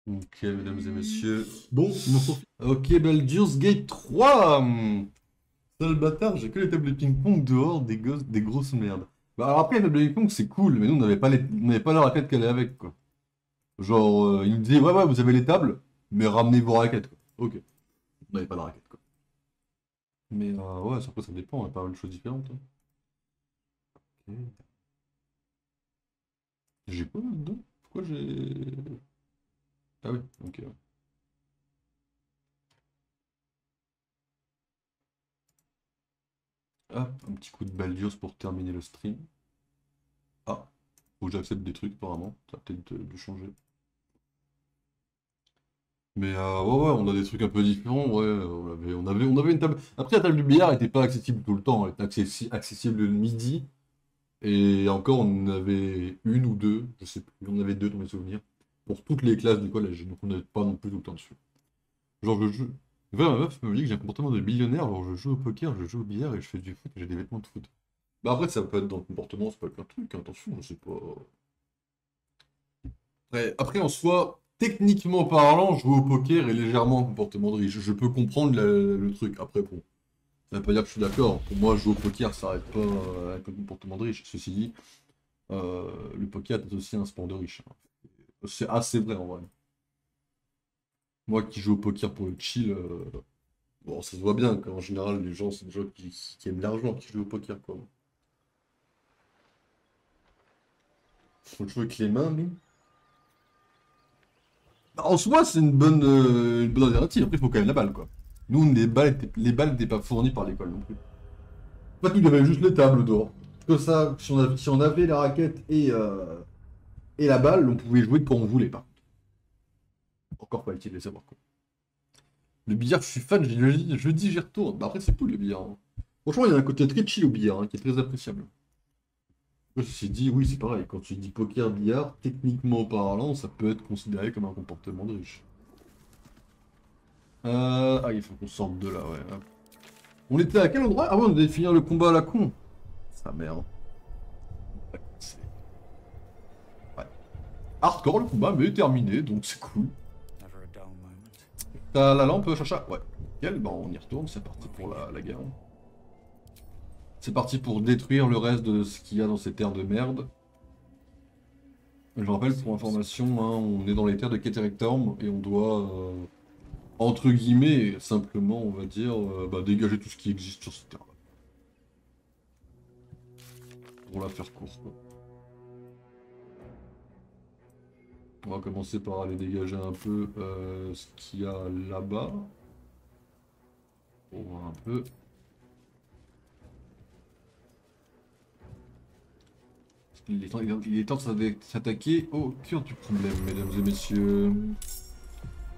Ok, mesdames et messieurs. Bon, ok, Baldur's Gate 3. Sale bâtard, j'ai que les tables de ping-pong dehors, des grosses merdes. Bah alors après, les tables de ping-pong, c'est cool, mais nous, on n'avait pas la raquette qu'elle est avec, quoi. Genre, ils nous disaient, ouais, ouais, vous avez les tables, mais ramenez vos raquettes, quoi. Ok. On n'avait pas la raquette, quoi. Mais ouais, après, ça dépend, on a pas mal de choses différentes, hein. Ok. J'ai quoi là-dedans? Pourquoi j'ai... Ah oui, ok. Ouais. Hop, un petit coup de Baldur's pour terminer le stream. Ah, faut que j'accepte des trucs apparemment, ça va peut-être dû changer. Mais ouais, ouais, on a des trucs un peu différents, ouais, on avait une table. Après, la table du billard n'était pas accessible tout le temps, elle était accessible le midi, et encore on en avait une ou deux, je sais plus, on en avait deux dans mes souvenirs, pour toutes les classes du collège, donc on n'avait pas non plus tout le temps dessus. Genre, je joue. Ouais, ma meuf me dit que j'ai un comportement de millionnaire, genre je joue au poker, je joue au billard et je fais du foot, et j'ai des vêtements de foot. Bah après, ça peut être dans le comportement, c'est pas plein de trucs, hein, attention, c'est pas. Après, en soi, techniquement parlant, jouer au poker est légèrement un comportement de riche. Je peux comprendre le truc. Après, bon, ça veut pas dire que je suis d'accord. Pour moi, jouer au poker, ça n'arrête pas avec un comportement de riche. Ceci dit, le poker est aussi un sport de riche, hein. C'est assez vrai en vrai. Moi qui joue au poker pour le chill, bon, ça se voit bien qu'en général, les gens, c'est des gens qui aiment l'argent qui jouent au poker, quoi. Faut jouer avec les mains, nous. En soi, c'est une bonne alternative. Après, il faut quand même la balle, quoi. Nous, les balles n'étaient pas fournies par l'école non plus. En fait, nous, il y avait juste les tables dehors. Que ça, si on avait la raquette et la balle, on pouvait jouer quand on voulait, pas. Encore fallait-il le savoir, quoi. Le billard, je suis fan, jeudi, j'y retourne. Bah, après, c'est cool, le billard, hein. Franchement, il y a un côté très chill au billard, hein, qui est très appréciable. Ceci dit, oui, c'est pareil. Quand tu dis poker, billard, techniquement parlant, ça peut être considéré comme un comportement de riche. Ah, il faut qu'on sorte de là, ouais. Hop. On était à quel endroit? Ah ouais, on devait finir le combat à la con. Sa mère. C'est- Ouais. Hardcore le combat, mais terminé, donc c'est cool. T'as la lampe, Chacha? Ouais. Nickel, bah on y retourne, c'est parti pour la guerre. C'est parti pour détruire le reste de ce qu'il y a dans ces terres de merde. Je rappelle, pour information, hein, on est dans les terres de Keterectorm et on doit, entre guillemets, simplement, on va dire, bah, dégager tout ce qui existe sur cette terre-là. Pour la faire courte, quoi. On va commencer par aller dégager un peu ce qu'il y a là-bas. Pour voir un peu. Il est temps de s'attaquer au cœur du problème, mesdames et messieurs.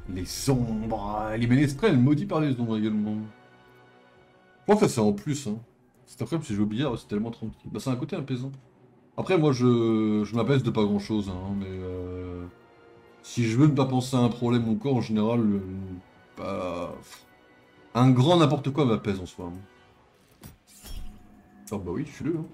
Les ombres. Les ménestrels, maudits par les ombres également. Je crois que ça c'est en plus, hein. C'est incroyable si je joue au billard, c'est tellement tranquille. Bah c'est un côté apaisant. Après moi je m'apaise de pas grand chose, hein, mais si je veux ne pas penser à un problème ou quoi, en général, bah, un grand n'importe quoi m'apaise en soi, hein. Ah bah oui, je suis le, hein.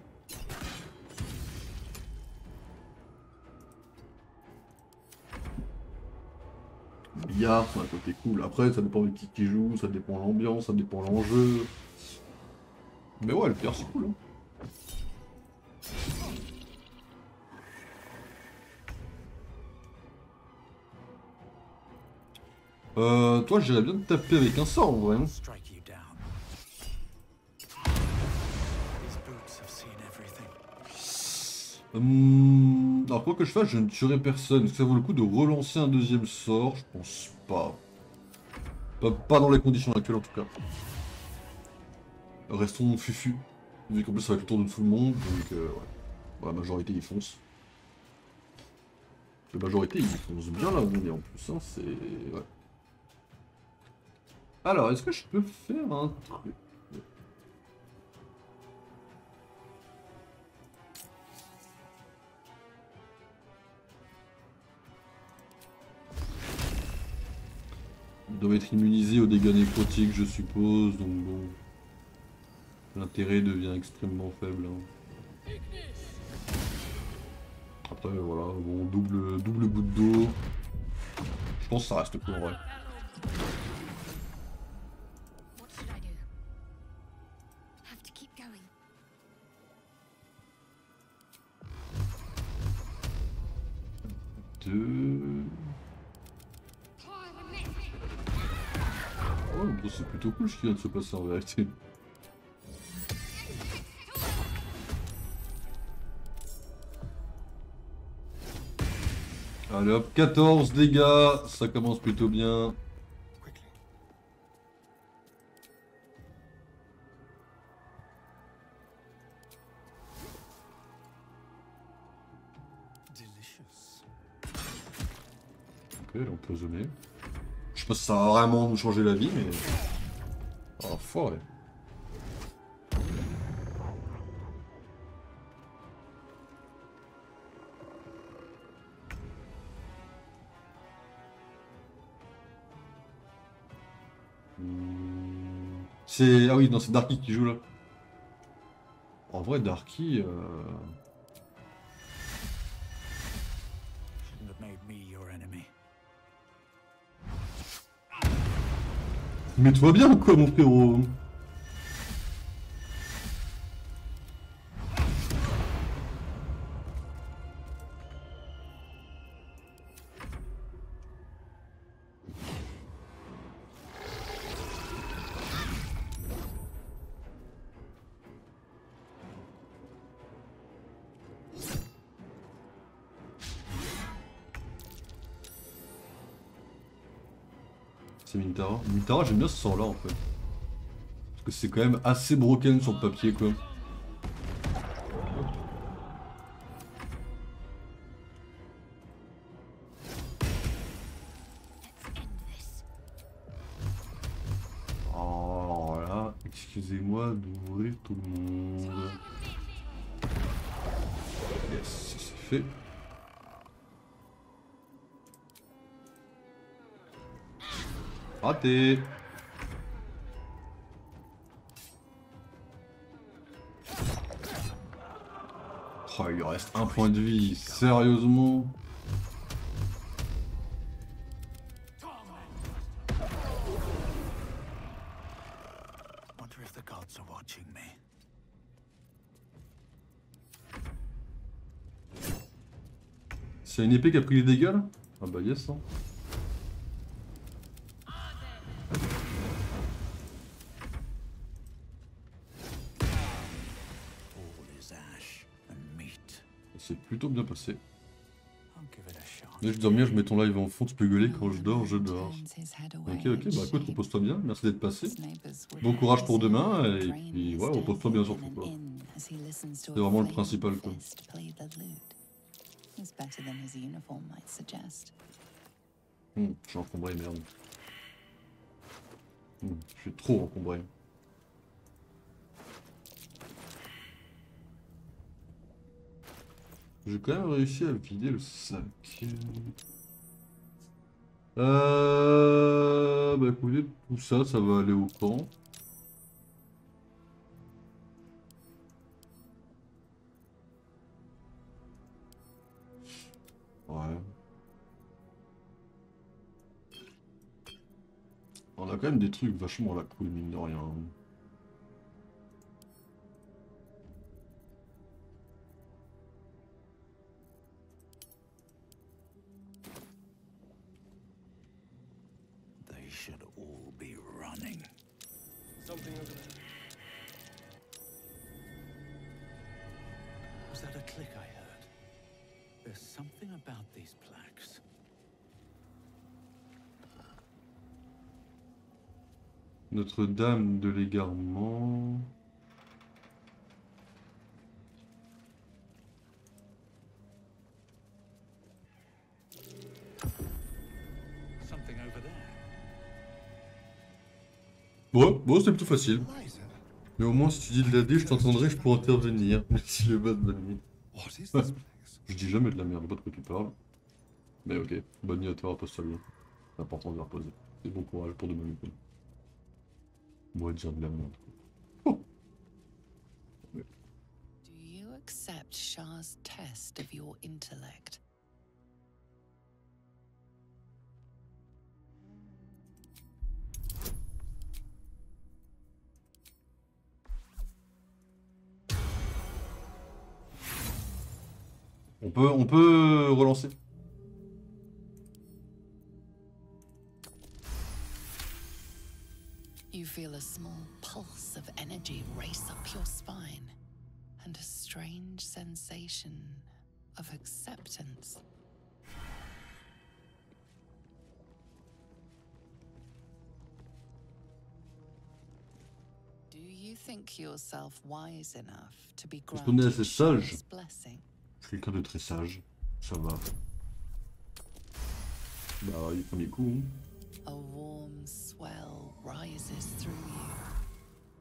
Billard, c'est un côté cool. Après, ça dépend de qui joue, ça dépend de l'ambiance, ça dépend de l'enjeu. Mais ouais, le billard, c'est cool, hein. Toi, j'irais bien te taper avec un sort, en vrai, hein. Alors, quoi que je fasse, je ne tuerai personne. Est-ce que ça vaut le coup de relancer un deuxième sort? Je pense pas. Pas dans les conditions actuelles, en tout cas. Restons fufu. Vu qu'en plus, ça va être le tour de tout le monde, donc ouais. Bon, la majorité, ils foncent. La majorité, ils foncent bien là où on est en plus, hein, c'est... Ouais. Alors, est-ce que je peux faire un truc? Ils doivent être immunisés aux dégâts nécrotiques, je suppose, donc bon... L'intérêt devient extrêmement faible, hein. Après, voilà, bon, double goutte d'eau. Je pense que ça reste cool en vrai. Oh, bah, c'est plutôt cool ce qui vient de se passer en vérité. Allez hop, 14 dégâts, ça commence plutôt bien. Ok, elle est empoisonnée. Je sais pas si ça va vraiment nous changer la vie, mais... Oh, foiré. C'est... Ah oui, non, c'est Darky qui joue là. En vrai, Darky... Mets-toi bien quoi, mon frérot. C'est Mintara. Mintara, j'aime bien ce sort là en fait. Parce que c'est quand même assez broken sur le papier quoi. Oh là, excusez-moi d'ouvrir tout le monde. Yes, c'est fait. Raté. Oh, il lui reste un point de vie, sérieusement. C'est une épée qui a pris les dégâts là? Ah bah yes hein. C'est plutôt bien passé. Mais je dors bien, je mets ton live en fond, tu peux gueuler quand je dors, je dors. Ok, ok, bah écoute, repose-toi bien, merci d'être passé. Bon courage pour demain, et puis ouais, repose-toi bien surtout quoi. C'est vraiment le principal quoi. Je suis encombré, merde. Je suis trop encombré. J'ai quand même réussi à vider le sac. Bah écoutez, tout ça, ça va aller au camp. Ouais. On a quand même des trucs vachement à la cool, mine de rien. They should all be running. Something over there. Was that a click I heard? There's something about these plaques. Notre-Dame de l'égarement. Something over there. Bon, bon c'est plutôt facile. Mais au moins si tu dis de la D, je t'entendrai, je pourrais intervenir. Merci le bot, bonne nuit. Ouais. Je dis jamais de la merde, pas de quoi tu parles. Mais ok, bonne nuit à toi, repose-toi bien. C'est important de reposer. Et bon courage pour demain midi. Moi dire de la merde. Oh. Ouais. Do you accept Shah's test of your intellect? On peut relancer. You feel a small pulse of energy race up your spine, and a strange sensation of acceptance. Do you think yourself wise enough to be Est-ce qu'on est granted assez sage? Shara's blessing? Je suis quelqu'un de très sage. Ça va. Bah, il premier coup. A warm swell rises through you.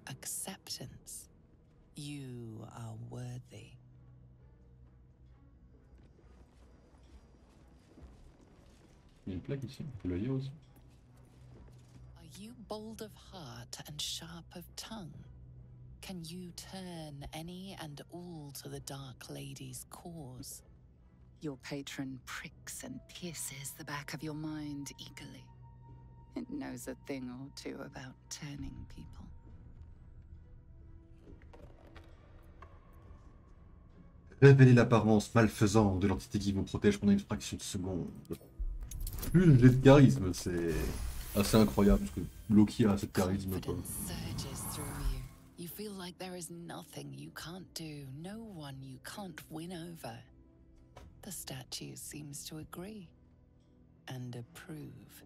Acceptance. You are worthy. Il y a une plaque ici, on peut la lire aussi. Are you bold of heart and sharp of tongue? Can you turn any and all to the Dark Lady's cause? Your patron pricks and pierces the back of your mind eagerly. It knows a thing or two about turning people. Révéler l'apparence malfaisante de l'entité qui vous protège pendant une fraction de seconde. Plus le jet de charisme, c'est assez incroyable parce que Loki a assez de charisme quoi. Confidence surges through you. You feel like there is nothing you can't do, no one you can't win over. The statue seems to agree and approve.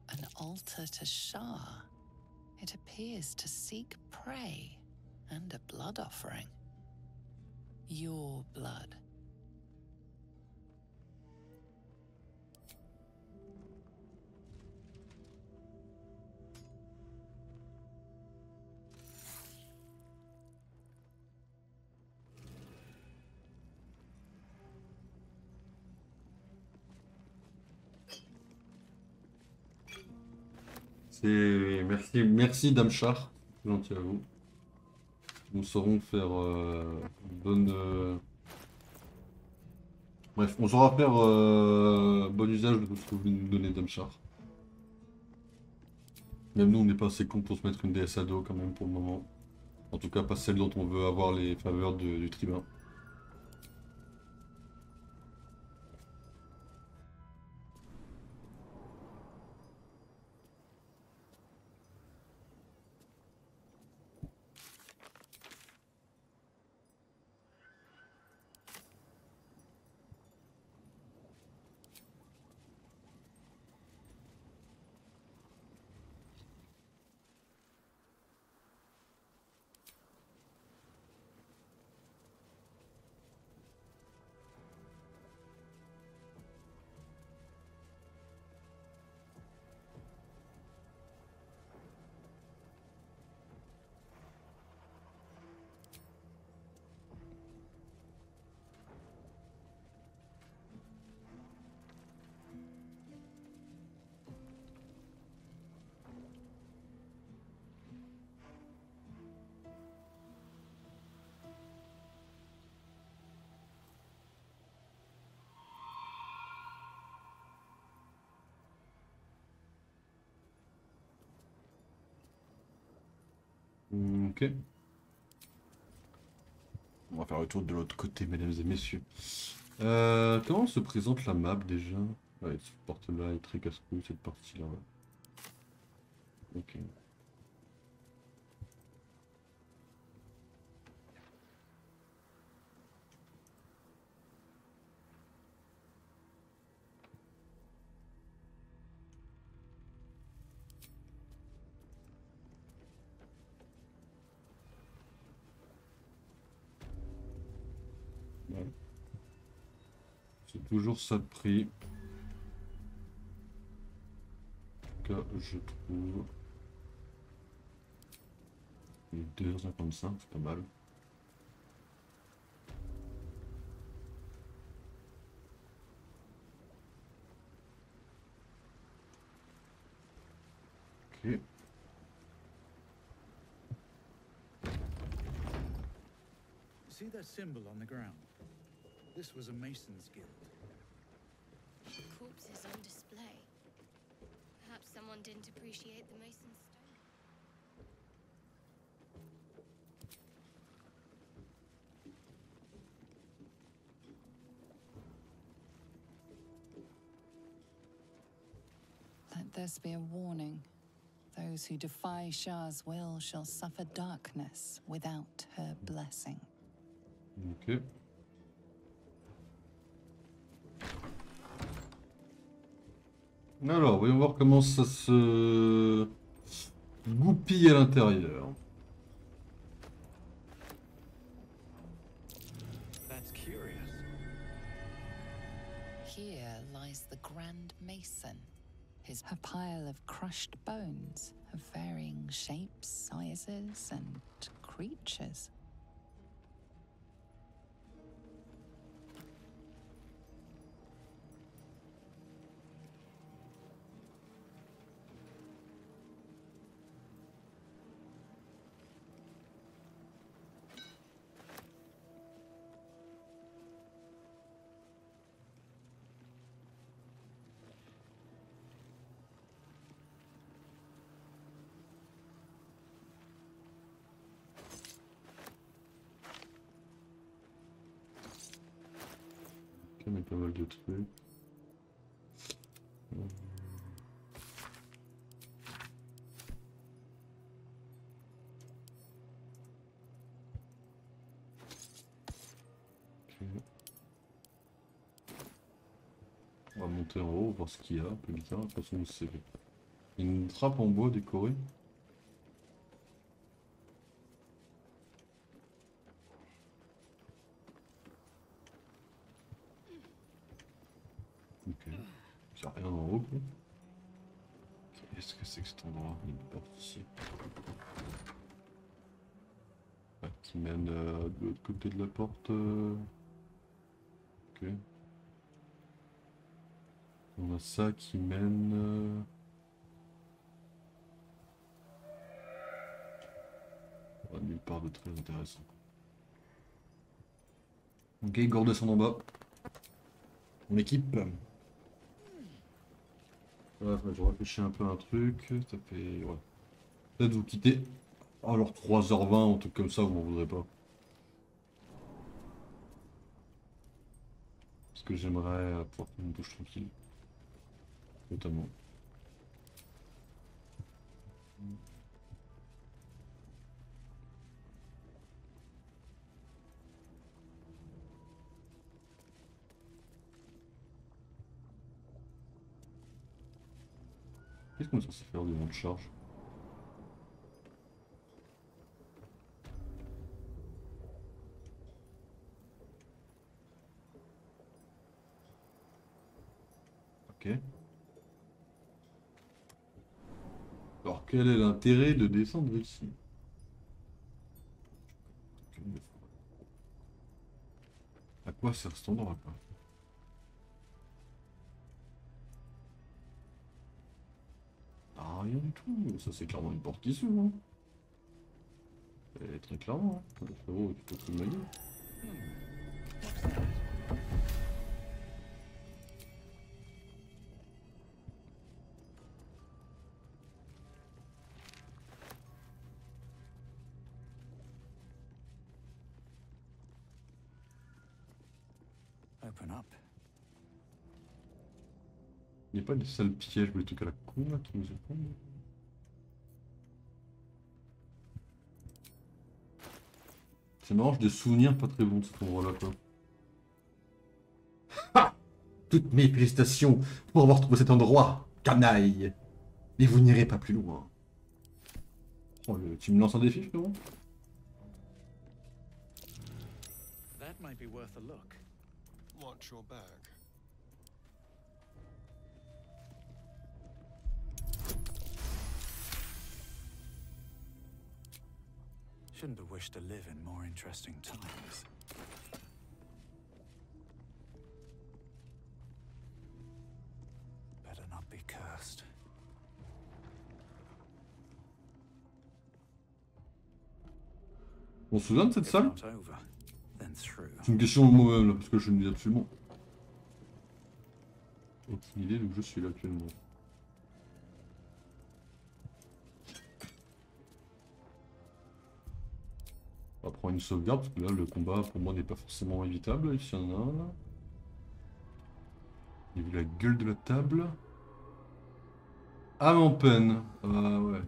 An altar to Shah. It appears to seek prey and a blood offering. Your blood. C'est merci Dame Char, c'est gentil à vous. Nous saurons faire une bonne. Bref, on saura faire bon usage de tout ce que vous nous donnez, Dame Char. Même nous, on n'est pas assez con pour se mettre une déesse à dos quand même pour le moment. En tout cas, pas celle dont on veut avoir les faveurs du tribun. Ok. On va faire le tour de l'autre côté, mesdames et messieurs. Comment se présente la map déjà? Ouais, cette porte-là est très casse-cou, cette partie-là. Ouais. Ok. Ouais. C'est toujours ça de prix. Que je trouve. Les 2,55, c'est pas mal. Ok. See that symbol on the ground? this was a Mason's Guild. Corpses on display. Perhaps someone didn't appreciate the Mason's stone. Let this be a warning. Those who defy Shah's will shall suffer darkness without her blessing. Ok. Alors, voyons voir comment ça se goupille à l'intérieur. That's curious. Here lies the Grand Mason. A pile of crushed bones of varying shapes, sizes, and creatures. On a pas mal de trucs. Ok. On va monter en haut, voir ce qu'il y a un peu bizarre. De toute façon, c'est une trappe en bois décorée. Ok. Il n'y a rien en haut, quoi. Qu'est-ce que c'est que cet endroit? Il y a une porte ici. Ah, qui mène de l'autre côté de la porte. Ok. On a ça qui mène. Nulle part de très intéressant. Ok, Igor descend en bas. Mon équipe. Ouais, je réfléchis un peu à un truc. Ça fait. Ouais. Peut-être vous quitter. Alors 3h20, un truc comme ça, vous m'en voudrez pas. Parce que j'aimerais pouvoir prendre une douche tranquille. Notamment. Qu'est-ce qu'on est censé faire du monde de charge? Ok. Alors quel est l'intérêt de descendre ici? À quoi sert cet endroit, quoi? Ah, rien du tout. Ça, c'est clairement une porte qui s'ouvre. Hein. Et très clairement. Hein. Frérot, tu peux te de ma gueule. Open up. Il n'y a pas des sales pièges ou des trucs à la con là qui nous attendent. C'est marrant, j'ai des souvenirs pas très bons de cet endroit-là, quoi. Ha! Toutes mes félicitations pour avoir trouvé cet endroit, canaille! Mais vous n'irez pas plus loin. Oh, tu me lances un défi, frérot? That might be worth a look. Watch your back. Shouldn't have wished to live in more interesting times. Better not be cursed. On se souvient de cette If salle? not over, then through. through. C'est une question moi-même là, parce que je ne dis absolument aucune idée d'où je suis là actuellement. On va prendre une sauvegarde, parce que là le combat pour moi n'est pas forcément évitable, ici il y en a un là. J'ai vu la gueule de la table. Âme en peine. Ah ouais.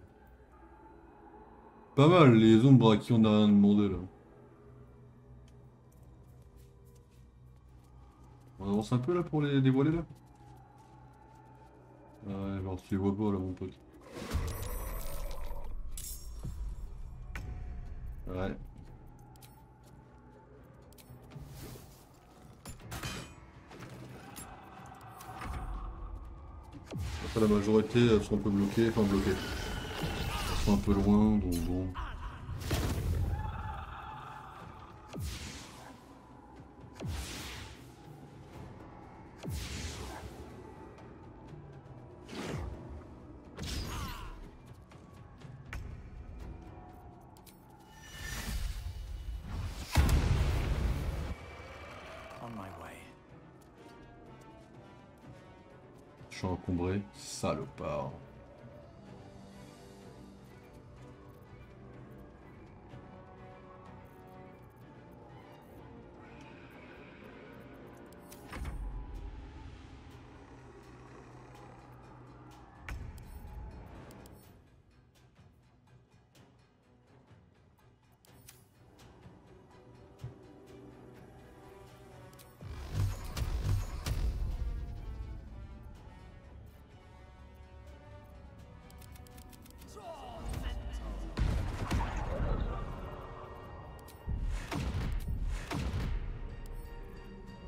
Pas mal les ombres à qui on n'a rien demandé là. On avance un peu là pour les dévoiler là. Ouais, genre tu les vois pas là mon pote. Ouais. Après la majorité elles sont un peu bloquées, enfin bloquées. Elles sont un peu loin donc bon. On my way. Je suis encombré, salopard.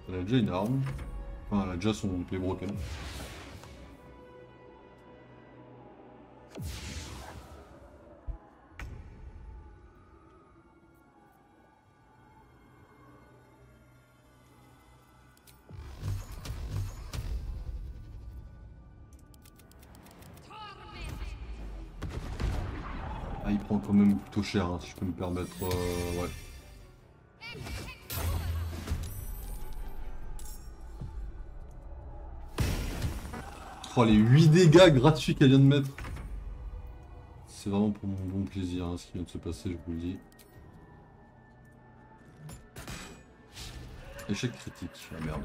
Elle a déjà une arme. Enfin, elle a déjà son play broken. Ah, il prend quand même plutôt cher, hein, si je peux me permettre. Ouais. Oh, les 8 dégâts gratuits qu'elle vient de mettre. C'est vraiment pour mon bon plaisir hein, ce qui vient de se passer, je vous le dis. Échec critique, la merde.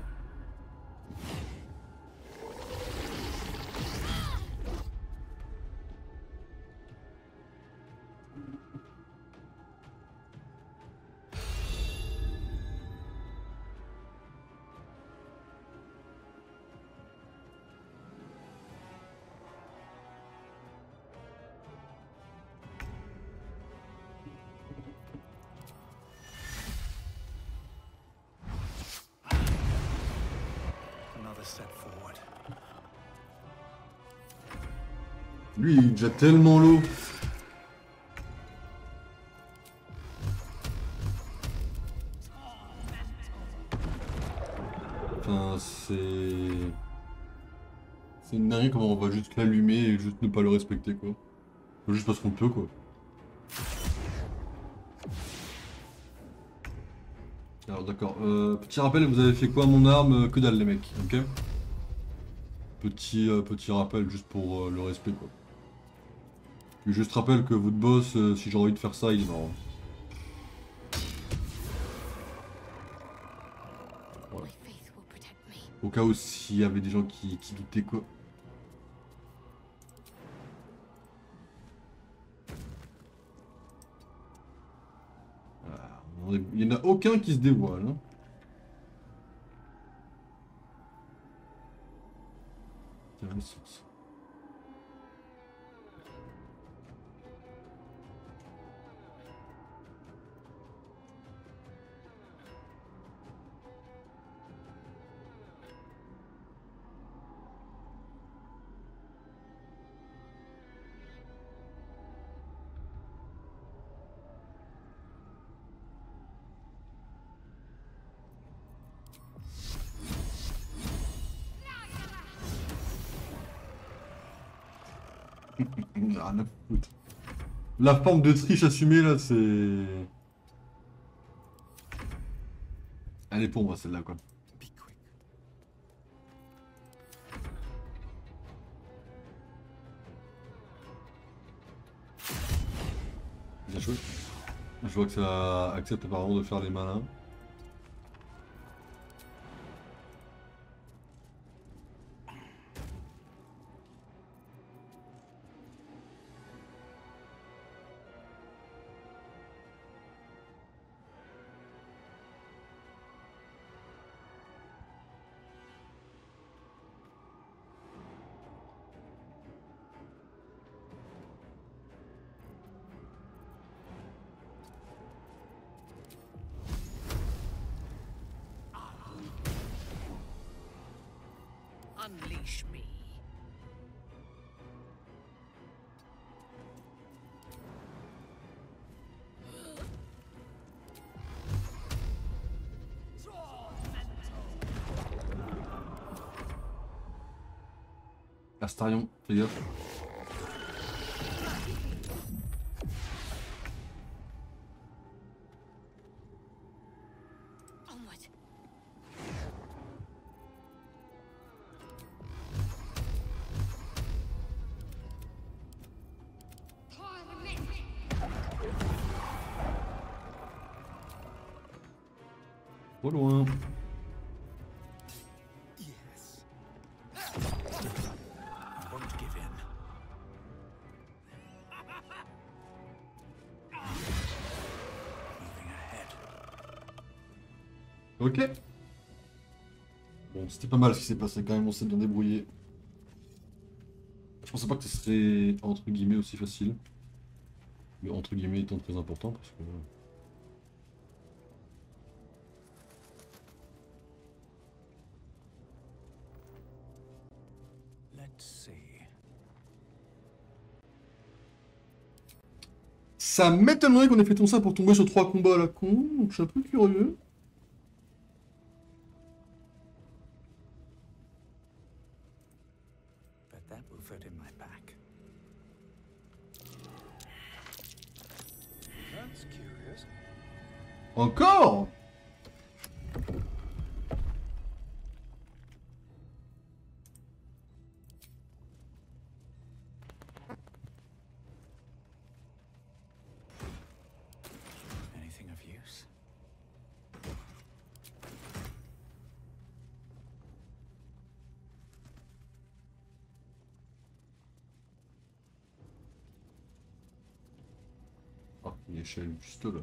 Another step forward. Lui, il est déjà tellement low. Enfin, c'est une dinguerie comment on va juste l'allumer et juste ne pas le respecter, quoi. Juste parce qu'on peut, quoi. Alors, d'accord. Petit rappel, vous avez fait quoi à mon arme? Que dalle, les mecs, ok? Petit rappel, juste pour le respect, quoi. Puis juste rappelle que votre boss, si j'ai envie de faire ça, il est mort. Voilà. My faith will protect me. Au cas où s'il y avait des gens qui doutaient, quoi. Il n'y en a aucun qui se dévoile. Hein. Intéressant, ça. Rien à foutre. La forme de triche assumée là, c'est... Elle est pour moi celle-là quoi. Be quick. Bien joué. Je vois que ça accepte apparemment de faire les malins. Unleash me. Astarion, fais gaffe. Onward. Pardon me. Trop loin. Yes. I won't give in. Moving ahead. Ok. Bon, c'était pas mal ce qui s'est passé quand même, on s'est bien débrouillé. Je pensais pas que ce serait entre guillemets aussi facile. Mais entre guillemets étant très important parce que... Let's see. Ça m'étonnerait qu'on ait fait tout ça pour tomber sur 3 combats à la con, donc je suis un peu curieux. But that will fit in my back. That's curious. Encore? Anything of use? Ah, une échelle juste là.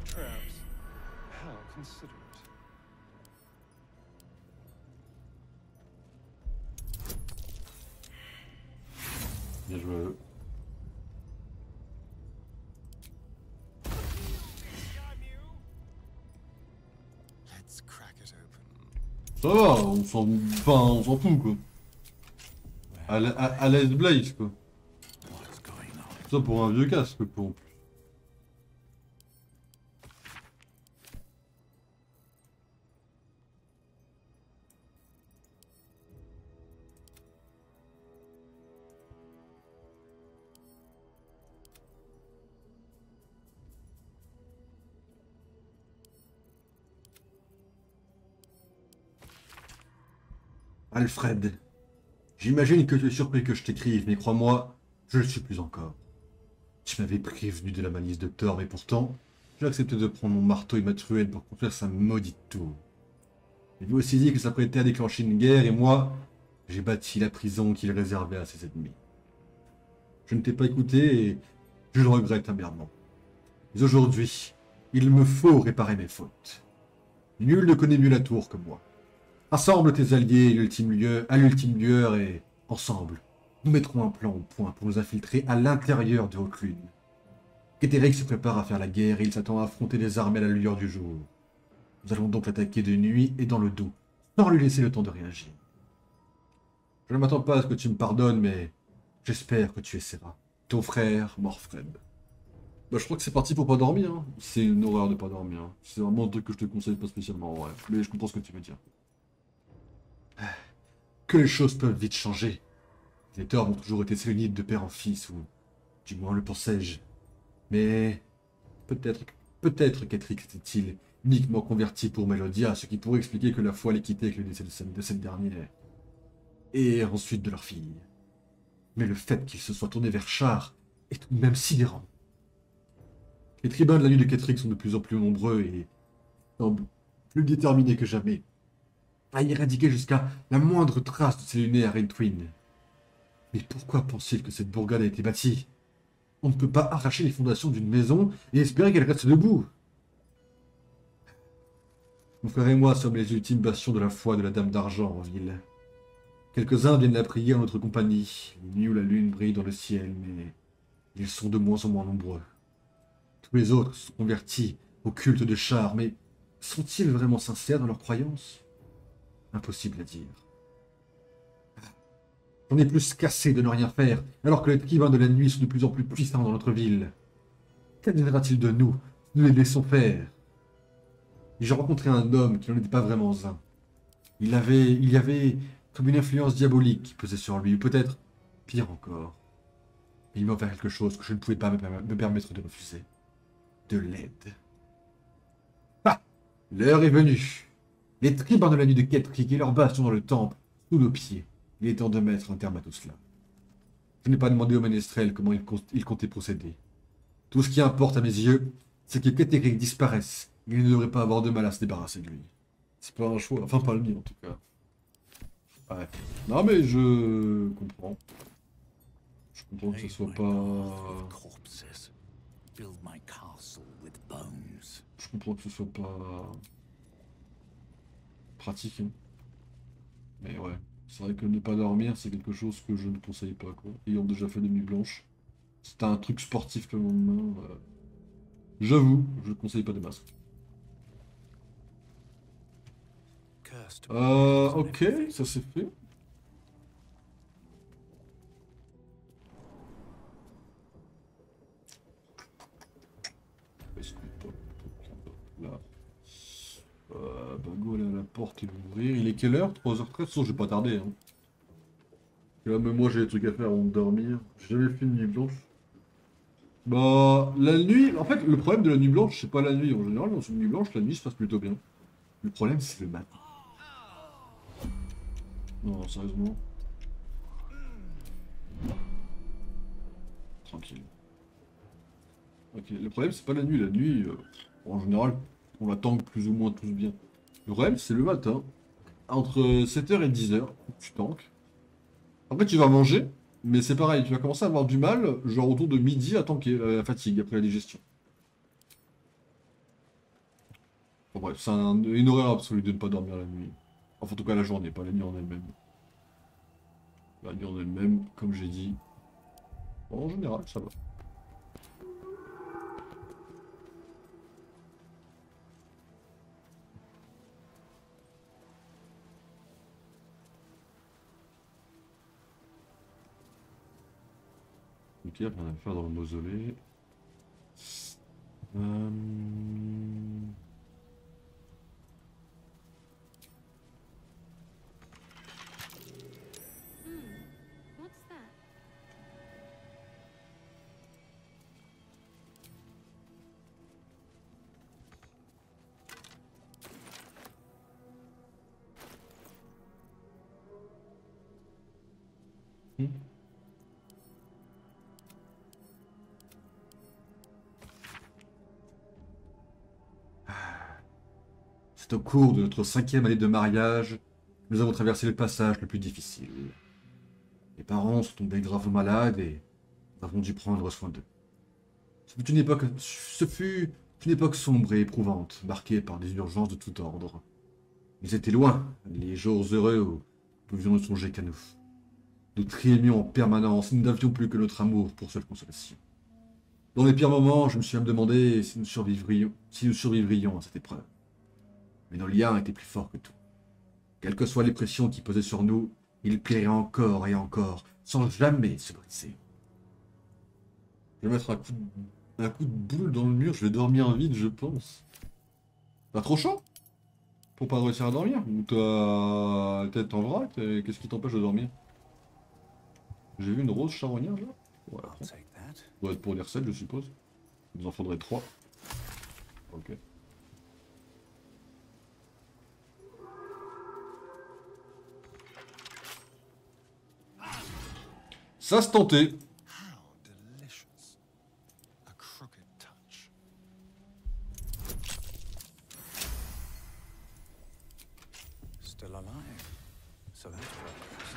Traps. How considerate. Bien joué à eux. Let's crack it open. Ça va, on s'en... Enfin, on s'en fout quoi. À l'aise Blaze quoi. What's going on? Ça pour un vieux casque pour... Alfred, j'imagine que tu es surpris que je t'écrive, mais crois-moi, je ne le suis plus encore. Tu m'avais prévenu de la malice de Thor, mais pourtant, j'ai accepté de prendre mon marteau et ma truelle pour construire sa maudite tour. Il lui aussi dit que ça prêtait à déclencher une guerre, et moi, j'ai bâti la prison qu'il réservait à ses ennemis. Je ne t'ai pas écouté, et je le regrette amèrement. Mais aujourd'hui, il me faut réparer mes fautes. Nul ne connaît mieux la tour que moi. Rassemble tes alliés à l'ultime lueur et, ensemble, nous mettrons un plan au point pour nous infiltrer à l'intérieur de Haute-Lune. Kétéric se prépare à faire la guerre et il s'attend à affronter les armées à la lueur du jour. Nous allons donc l'attaquer de nuit et dans le dos, sans lui laisser le temps de réagir. Je ne m'attends pas à ce que tu me pardonnes, mais J'espère que tu essaieras. Ton frère, Morfred. Bah, je crois que c'est parti pour pas dormir. Hein. C'est une horreur de pas dormir. Hein. C'est vraiment un truc que je te conseille pas spécialement, ouais. Mais je comprends ce que tu veux dire. Que les choses peuvent vite changer. Les torts ont toujours été s'unir de père en fils, ou du moins le pensais-je. Mais peut-être qu'Etrick était-il uniquement converti pour Melodia, ce qui pourrait expliquer que la foi l'ait quitté avec le décès de cette dernière. Et ensuite de leur fille. Mais le fait qu'il se soit tourné vers Char est tout de même sidérant. Les tribuns de la nuit de Ketrick sont de plus en plus nombreux et semblent plus déterminés que jamais à éradiquer jusqu'à la moindre trace de ces lunaires Twin. Mais pourquoi pense-t-il que cette bourgade a été bâtie? On ne peut pas arracher les fondations d'une maison et espérer qu'elle reste debout. Mon frère et moi sommes les ultimes bastions de la foi de la Dame d'Argent en ville. Quelques-uns viennent la prier en notre compagnie, les nuits où la lune brille dans le ciel, mais ils sont de moins en moins nombreux. Tous les autres se sont convertis au culte de Char, mais sont-ils vraiment sincères dans leurs croyances? Impossible à dire. J'en ai plus qu'assez de ne rien faire, alors que les tribuns de la nuit sont de plus en plus puissants dans notre ville. Qu'adviendra-t-il de nous si nous les laissons faire? J'ai rencontré un homme qui n'en était pas vraiment un. Il y avait comme une influence diabolique qui pesait sur lui, ou peut-être pire encore. Il m'a offert quelque chose que je ne pouvais pas me permettre de refuser. De l'aide. Ah! L'heure est venue. Les tribuns de la nuit de Ketrick et leurs bastions dans le temple, sous nos pieds. Il est temps de mettre un terme à tout cela. Je n'ai pas demandé au ménestrel comment il comptait procéder. Tout ce qui importe à mes yeux, c'est que Ketrick disparaisse. Il ne devrait pas avoir de mal à se débarrasser de lui. C'est pas un choix, enfin pas le mien en tout cas. Ouais. Non mais je comprends. Je comprends que ce soit pas... Je comprends que ce soit pas... pratique. Hein. Mais ouais. C'est vrai que ne pas dormir, c'est quelque chose que je ne conseille pas, quoi. Ayant déjà fait des nuits blanches. C'était un truc sportif le lendemain. J'avoue, je ne conseille pas des masques. Ok, ça c'est fait. Est-ce qu'on peut... Là. Bago, elle est à la porte, il va ouvrir. Il est quelle heure? 3h13? Sinon, je vais pas tarder. Hein. Là, même moi, j'ai des trucs à faire avant de dormir. J'ai jamais fait une nuit blanche. Bah, la nuit... En fait, le problème de la nuit blanche, c'est pas la nuit. En général, dans une nuit blanche, la nuit se passe plutôt bien. Le problème, c'est le matin. Non, sérieusement. Tranquille. Ok, le problème, c'est pas la nuit. La nuit, en général, on la tangue plus ou moins tous bien. Le problème, c'est le matin. Entre 7h et 10h, tu tankes. Après, tu vas manger, mais c'est pareil. Tu vas commencer à avoir du mal, genre autour de midi, à tanker la fatigue après la digestion. Bon, bref, c'est une horreur absolue de ne pas dormir la nuit. Enfin, en tout cas, la journée, pas la nuit en elle-même. La nuit en elle-même, comme j'ai dit. Bon, en général, ça va. Ok, il y a rien à faire dans le mausolée. What's that? C'est au cours de notre 5e année de mariage que nous avons traversé le passage le plus difficile. Mes parents sont tombés gravement malades et nous avons dû prendre soin d'eux. Ce fut une époque sombre et éprouvante, marquée par des urgences de tout ordre. Ils étaient loin, les jours heureux où nous pouvions ne songer qu'à nous. Nous trémions en permanence, nous n'avions plus que notre amour pour seule consolation. Dans les pires moments, je me suis même demandé si nous survivrions à cette épreuve. Mais nos liens étaient plus forts que tout. Quelles que soient les pressions qui pesaient sur nous, Il plierait encore et encore, sans jamais se briser. Je vais mettre un coup de boule dans le mur, je vais dormir vite, je pense. T'as trop chaud? Pour pas réussir à dormir? Ou t'as la tête en vrac? Qu'est-ce qui t'empêche de dormir? J'ai vu une rose charognard là? Ouais, I'll take that. ça doit être pour les recettes, je suppose. Il nous en faudrait 3. Ok. Ça se tentait. How delicious. A crooked touch. Still alive. So that's progress.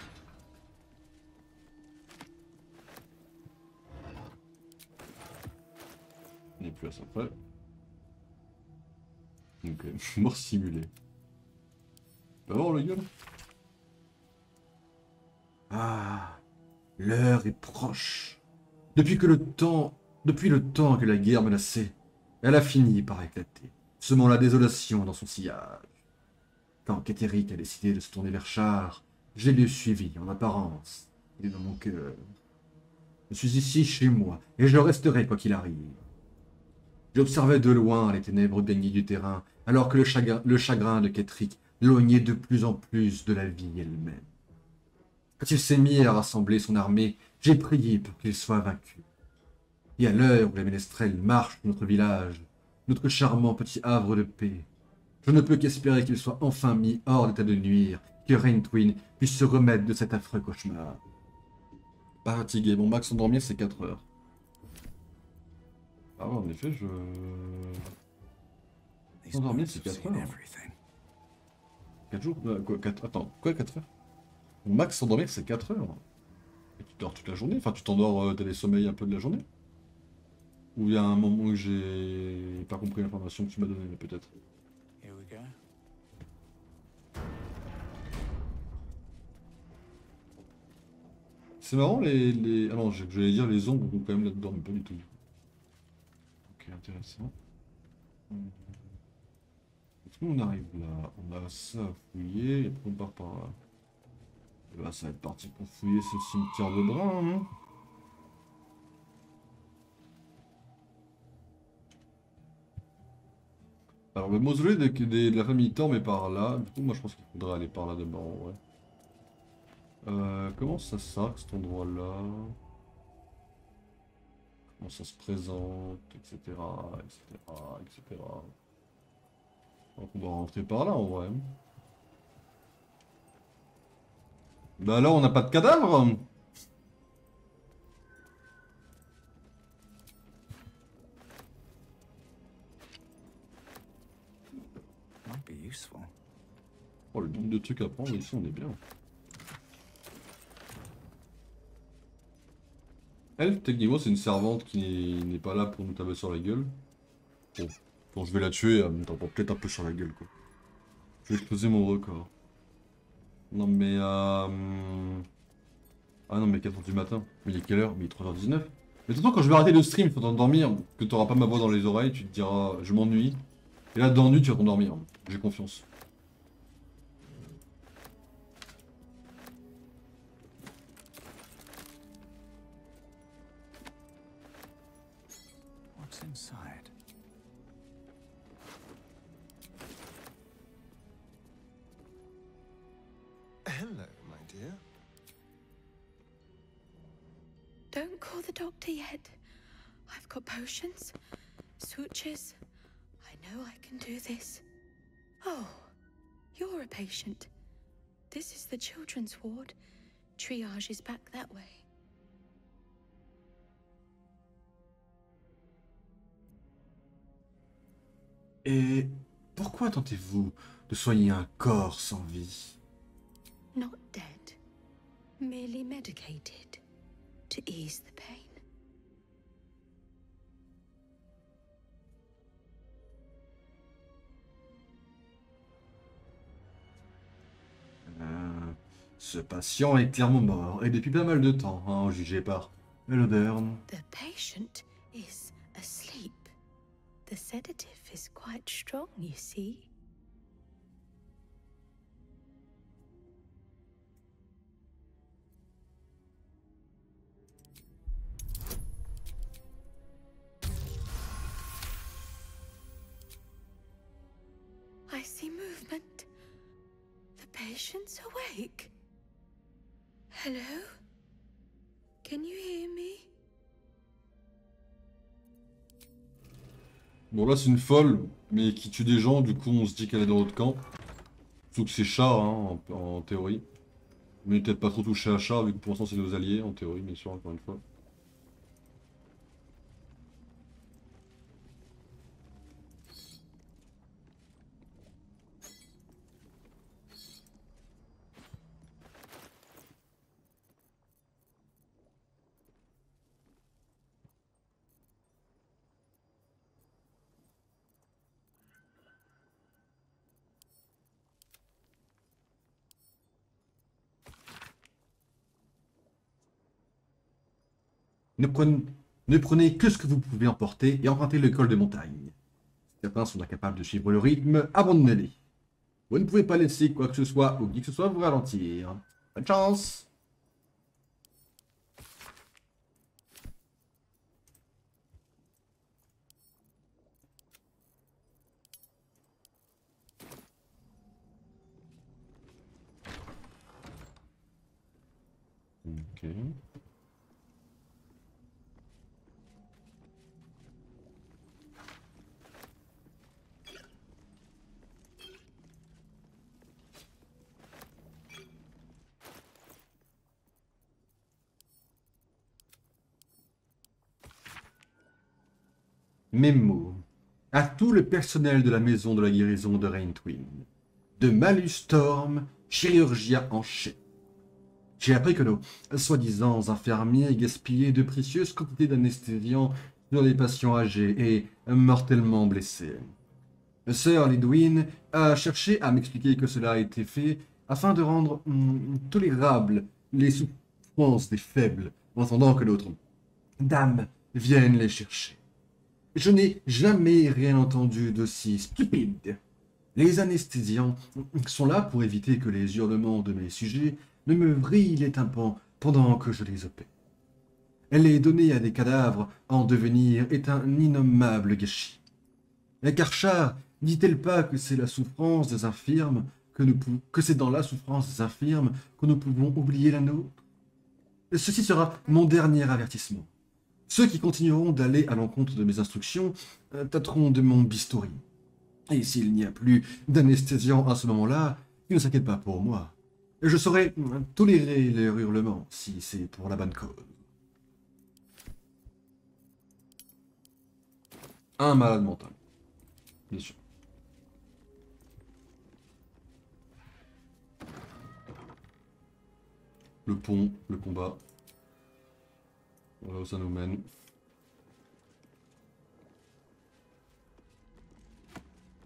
On n'est plus à ça près. Ok, mort simulée. Va voir le gueule. Ah, l'heure est proche. Depuis le temps que la guerre menaçait, elle a fini par éclater, semant la désolation dans son sillage. Quand Kétéric a décidé de se tourner vers Char, j'ai le suivi en apparence. Il est dans mon cœur. Je suis ici chez moi, et je resterai quoi qu'il arrive. J'observais de loin les ténèbres baignées du terrain, alors que le chagrin de Kétéric l'éloignait de plus en plus de la vie elle-même. Quand il s'est mis à rassembler son armée, j'ai prié pour qu'il soit vaincu. Et à l'heure où les ménestrels marchent sur notre village, notre charmant petit havre de paix, je ne peux qu'espérer qu'il soit enfin mis hors d'état de nuire, que Raintwin puisse se remettre de cet affreux cauchemar. Pas fatigué, mon max endormir c'est 4 heures. Ah ouais, en effet, These Endormir birds c'est have 4 seen heures. everything. 4 jours? Quoi, 4... Attends, quoi 4 heures? Mon max endormir c'est 4 heures. Et tu dors toute la journée? Enfin, tu t'endors, t'as des sommeils un peu de la journée? Ou il y a un moment où j'ai pas compris l'information que tu m'as donnée, peut-être. Here we go. C'est marrant les... Ah non, j'allais dire les ombres vont quand même là-dedans, mais pas du tout. Ok, intéressant. Est-ce qu'on arrive là? On a ça à fouiller, et après on part par là. Et bah ça va être parti pour fouiller ce cimetière de Brin, hein. Alors le mausolée de la famille Thorm est par là. Du coup moi je pense qu'il faudrait aller par là d'abord, ouais. Comment ça s'arc cet endroit-là? Comment ça se présente, etc. etc. etc. Donc on doit rentrer par là en vrai. Bah là on n'a pas de cadavre. Might be useful. Oh le nombre de trucs à prendre ici on est bien. Elle, techniquement, c'est une servante qui n'est pas là pour nous taper sur la gueule. Bon, quand je vais la tuer, elle me tape peut-être un peu sur la gueule, quoi. Je vais exploser mon record. Non, mais Ah non, mais 4h du matin. Mais il est quelle heure? Mais il est 3h19. Mais de toute façon, quand je vais arrêter le stream, il faut t'endormir. Que t'auras pas ma voix dans les oreilles, tu te diras, je m'ennuie. Et là, dans la nuit, tu vas t'endormir. J'ai confiance. What's inside? Hello, my dear. Don't call the doctor yet. I've got potions, sutures. I know I can do this. Oh, you're a patient. This is the children's ward. Triage is back that way. Et pourquoi tentez-vous de soigner un corps sans vie? Not dead, merely medicated to ease the pain. Ce patient est clairement mort, et depuis pas mal de temps, hein, jugé par l'odeur. The patient is asleep. The sedative is quite strong, you see. movement. The patient's awake. Hello? Can you hear me? Bon là c'est une folle, mais qui tue des gens, du coup on se dit qu'elle est dans l'autre camp. Sauf que c'est chat, hein, en théorie. Mais peut-être pas trop touché à chat, vu que pour l'instant c'est nos alliés, en théorie, bien sûr, encore une fois. Ne prenez, ne prenez que ce que vous pouvez emporter et empruntez le col de montagne. Certains sont incapables de suivre le rythme, abandonnez-les. Vous ne pouvez pas laisser quoi que ce soit ou qui que ce soit vous ralentir. Bonne chance! Ok. Mémo. À tout le personnel de la maison de la guérison de Raintwin. De Malus Storm, chirurgien en chef. J'ai appris que nos soi-disant infirmiers gaspillaient de précieuses quantités d'anesthésiants sur les patients âgés et mortellement blessés. Sir Lidwin a cherché à m'expliquer que cela a été fait afin de rendre tolérables les souffrances des faibles, en attendant que d'autres dames viennent les chercher. Je n'ai jamais rien entendu d'aussi stupide. Les anesthésiants sont là pour éviter que les hurlements de mes sujets ne me vrillent les tympans pendant que je les opère. Les donner à des cadavres en devenir est un innommable gâchis. Karchar dit-elle pas que c'est la souffrance des infirmes que c'est dans la souffrance des infirmes que nous pouvons oublier la nôtre? Ceci sera mon dernier avertissement. Ceux qui continueront d'aller à l'encontre de mes instructions tâteront de mon bistouri. Et s'il n'y a plus d'anesthésiant à ce moment-là, ils ne s'inquiètent pas pour moi. Je saurai tolérer leurs hurlements si c'est pour la bonne cause. Un malade mental. Bien sûr. Le pont, le combat. Voilà où ça nous mène.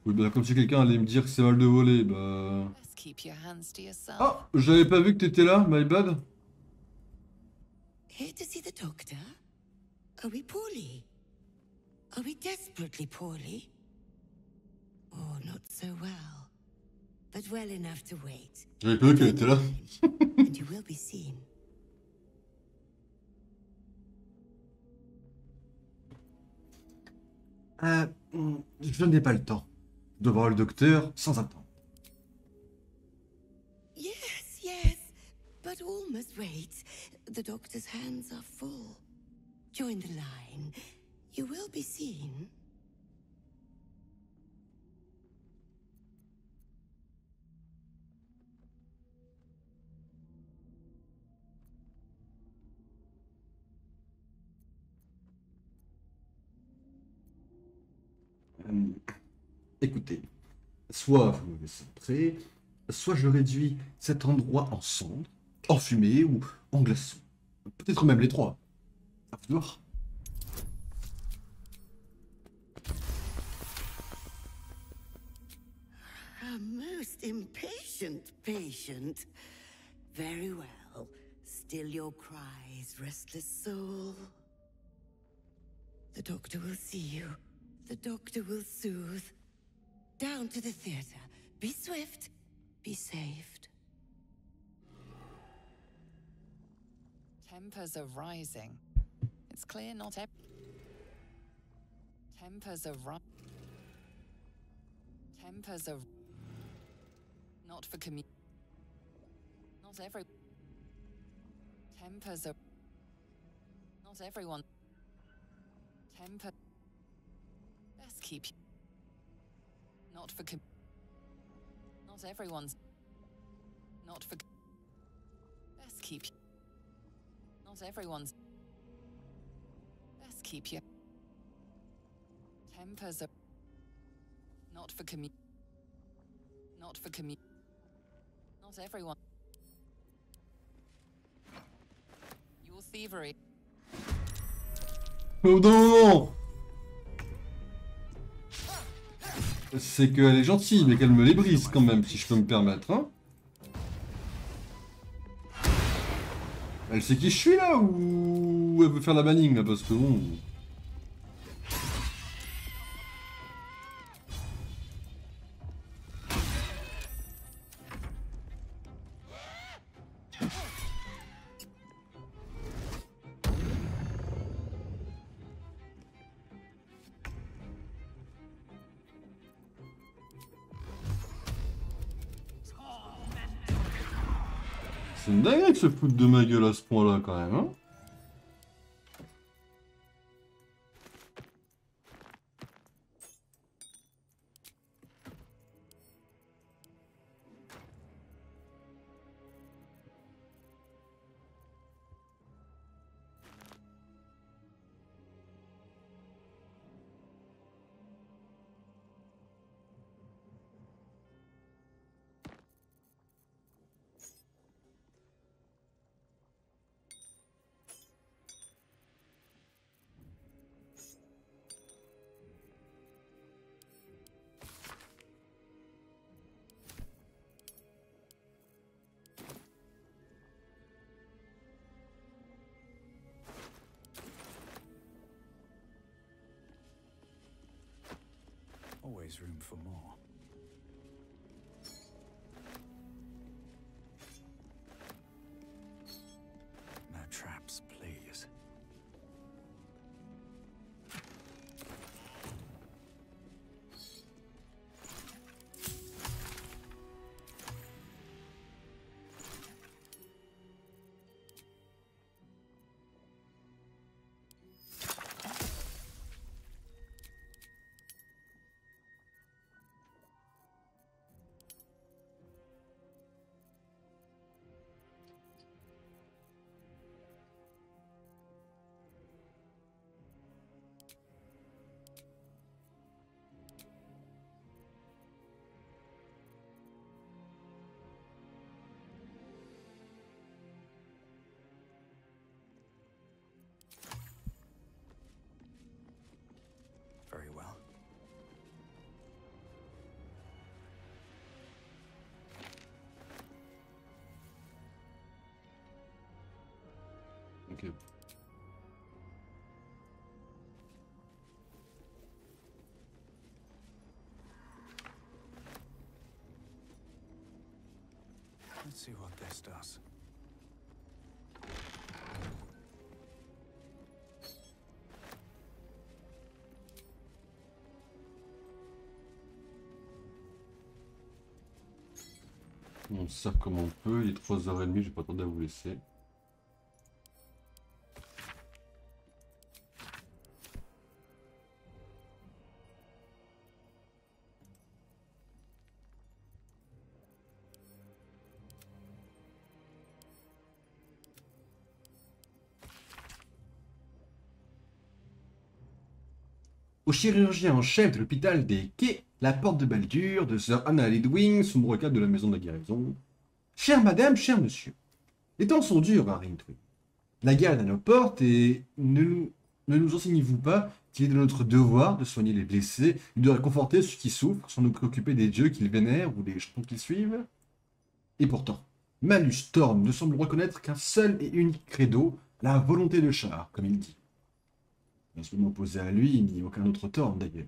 Oui, bah comme si quelqu'un allait me dire que c'est mal de voler, bah... Best keep your hands to yourself. Ah, j'avais pas vu que t'étais là, my bad. Here to see the doctor? Are we poorly? Are we desperately poorly? Oh, not so well. But well enough to wait. J'avais pas vu qu'elle était là. And you will be seen. Je n'ai pas le temps de voir le docteur sans attendre. Yes, yes. But all must wait. The doctor's hands are full. Join the line. You will be seen. Écoutez, soit vous me laissez entrer, soit je réduis cet endroit en cendres, en fumée ou en glaçons. Peut-être même les trois. À vous de voir. A most impatient patient. Very well. Still your cries, restless soul. The doctor will see you. The doctor will soothe. Down to the theater. Be swift. Be saved. Tempers are rising. It's clear not every... Tempers are Not for commu. Not every. Tempers are. Not everyone. Temper. Best keep. Not for com. Not everyone's. Not for. Best keep. Not everyone's. Best keep you. Tempers are. Not for commu. Not for commu. Not everyone. Your thievery. Oh non! C'est qu'elle est gentille, mais qu'elle me les brise quand même, si je peux me permettre, hein? Elle sait qui je suis là, ou elle veut faire la banning là, parce que bon... C'est une dinguerie que se foutre de ma gueule à ce point-là, quand même, hein? Always room for more. No traps, please. Very well. Ok. Let's see what this does. On se sert comme on peut, il est 3h30, j'ai pas le temps de vous laisser. Au chirurgien en chef de l'hôpital des Quais, la porte de Baldur, de Sir Anna Lidwing, sombre cadre de la maison de la guérison. Chère madame, cher monsieur, les temps sont durs à Rintwick. La guerre est à nos portes et ne nous enseignez-vous pas qu'il est de notre devoir de soigner les blessés et de réconforter ceux qui souffrent sans nous préoccuper des dieux qu'ils vénèrent ou des jetons qu'ils suivent? Et pourtant, Malus Storm ne semble reconnaître qu'un seul et unique credo, la volonté de Char, comme il dit. En ce moment opposé à lui, ni aucun autre Thorn d'ailleurs.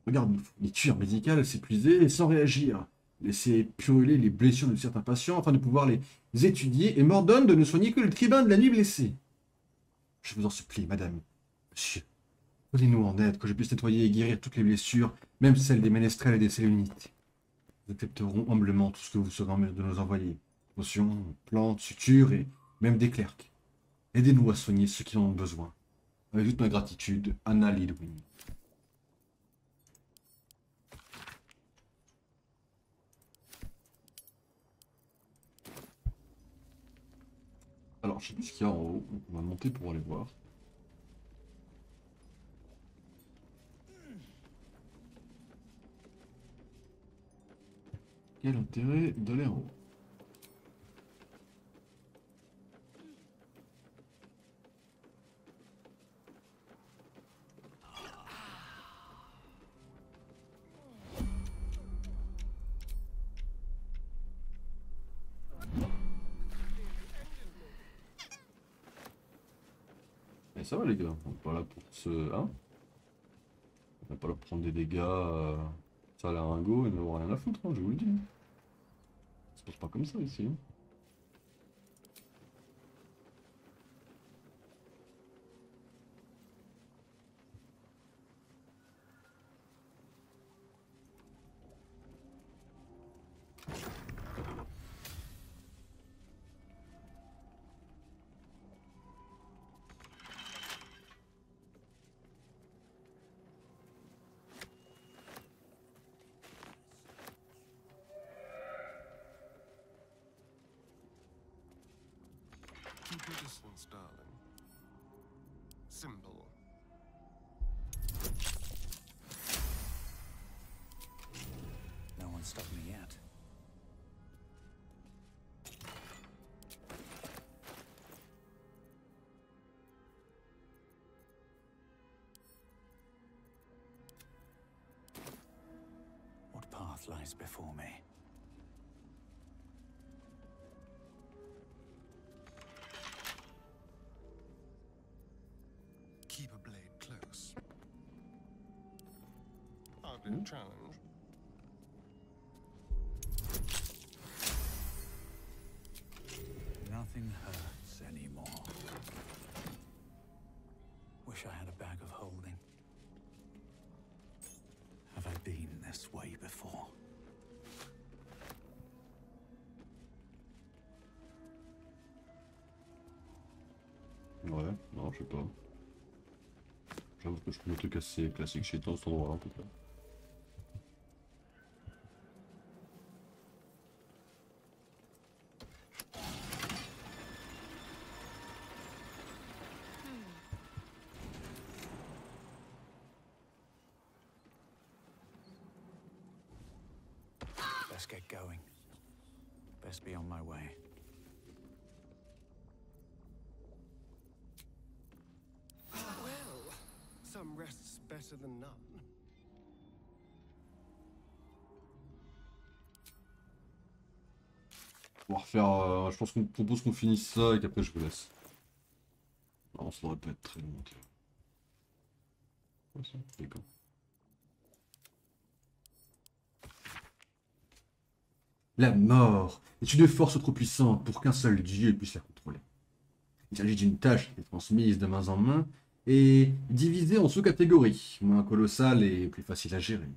Regarde une fourniture médicale s'épuiser et sans réagir. Laisser puriller les blessures de certains patients afin de pouvoir les étudier et m'ordonne de ne soigner que le tribun de la nuit blessé. Je vous en supplie, madame, monsieur, venez-nous en aide, que je puisse nettoyer et guérir toutes les blessures, même celles des ménestrels et des Sélénites. Nous accepterons humblement tout ce que vous serez en mesure de nous envoyer. Potions, plantes, sutures et même des clercs. Aidez-nous à soigner ceux qui en ont besoin. Avec toute ma gratitude, Anna Lidwin. Alors, je sais plus ce qu'il y a en haut. On va monter pour aller voir. Quel intérêt d'aller en haut? Et ça va les gars, on n'est pas là pour se... Hein, on n'est pas là pour prendre des dégâts... Ça a l'air un go et n'avoir rien à foutre, hein, je vous le dis. Ça se passe pas comme ça ici. Hein. Keep your distance, darling. Simple. No one stopped me yet. What path lies before me? Keep a blade close. Hardly a challenge. Nothing hurts anymore. Wish I had a bag of holding. Have I been this way before? Ouais, non, je sais pas. J'avoue que je trouve le truc assez classique chez toi, cet endroit-là en tout cas. Best get going. Best be on my way. Well, some rest's better than none. On va refaire. Je pense qu'on propose qu'on finisse ça et qu'après je vous laisse. Non, ça devrait pas être très long. Tiens. Ouais, ça, d'accord. La mort est une force trop puissante pour qu'un seul dieu puisse la contrôler. Il s'agit d'une tâche qui est transmise de main en main et divisée en sous-catégories, moins colossales et plus faciles à gérer.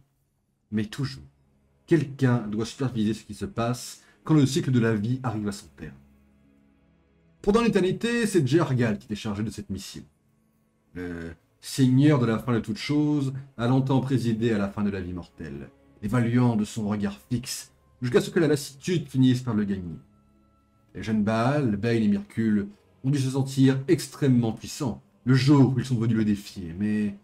Mais toujours, quelqu'un doit superviser ce qui se passe quand le cycle de la vie arrive à son terme. Pendant l'éternité, c'est Jergal qui était chargé de cette mission. Le seigneur de la fin de toute chose a longtemps présidé à la fin de la vie mortelle, évaluant de son regard fixe jusqu'à ce que la lassitude finisse par le gagner. Les jeunes Baal, Bane et Myrkul ont dû se sentir extrêmement puissants le jour où ils sont venus le défier, mais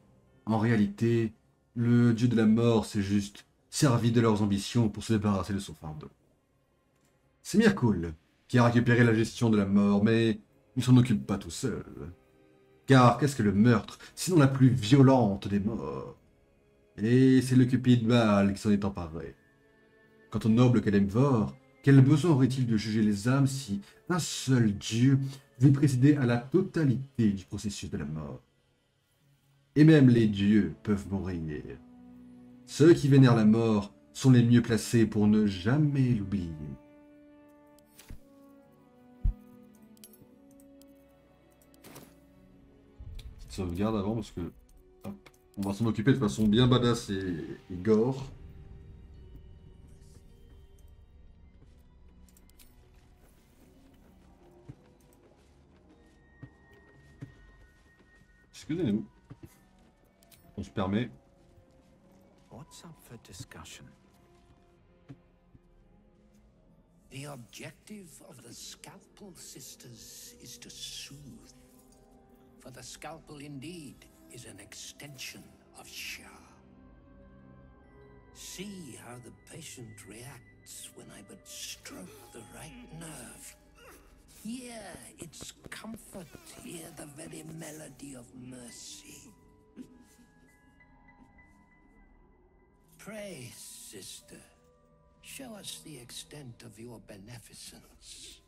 en réalité, le dieu de la mort s'est juste servi de leurs ambitions pour se débarrasser de son fardeau. C'est Myrkul qui a récupéré la gestion de la mort, mais il ne s'en occupe pas tout seul. Car qu'est-ce que le meurtre, sinon la plus violente des morts? Et c'est le cupide Baal qui s'en est emparé. Quant au noble Kalemvor, quel besoin aurait-il de juger les âmes si un seul dieu devait présider à la totalité du processus de la mort? Et même les dieux peuvent mourir. Ceux qui vénèrent la mort sont les mieux placés pour ne jamais l'oublier. Petite sauvegarde avant parce que hop, on va s'en occuper de façon bien badass et gore. Excusez-nous. On se permet. What's up for discussion? The objective of the Scalpel Sisters is to soothe. For the Scalpel indeed is an extension of Shah. See how the patient reacts when I but stroke the right nerve. Hear its comfort, hear the very melody of mercy. Pray, sister, show us the extent of your beneficence.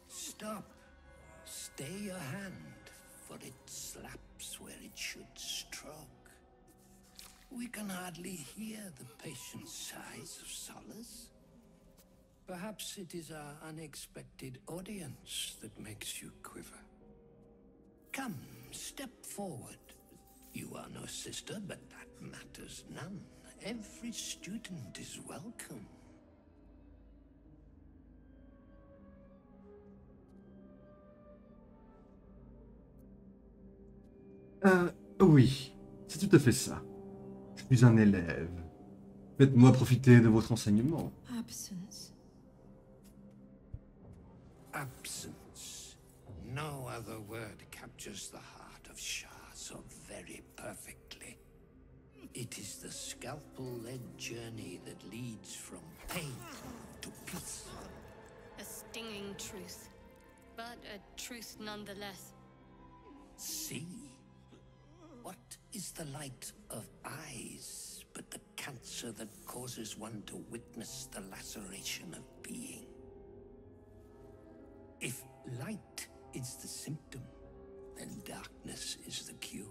Stop. Stay your hand, for it slaps where it should stroke. We can hardly hear the patient's sighs of solace. Perhaps it is our unexpected audience that makes you quiver. Come, step forward. You are no sister, but that matters none. Every student is welcome. Oui, c'est tout à fait ça. Je suis un élève. Faites-moi profiter de votre enseignement. Absence. Absence. No other word captures the heart of Shah so very perfectly. It is the scalpel-led journey that leads from pain to peace. A stinging truth, but a truth nonetheless. See? What is the light of eyes but the cancer that causes one to witness the laceration of being? If light is the symptom, then darkness is the cure.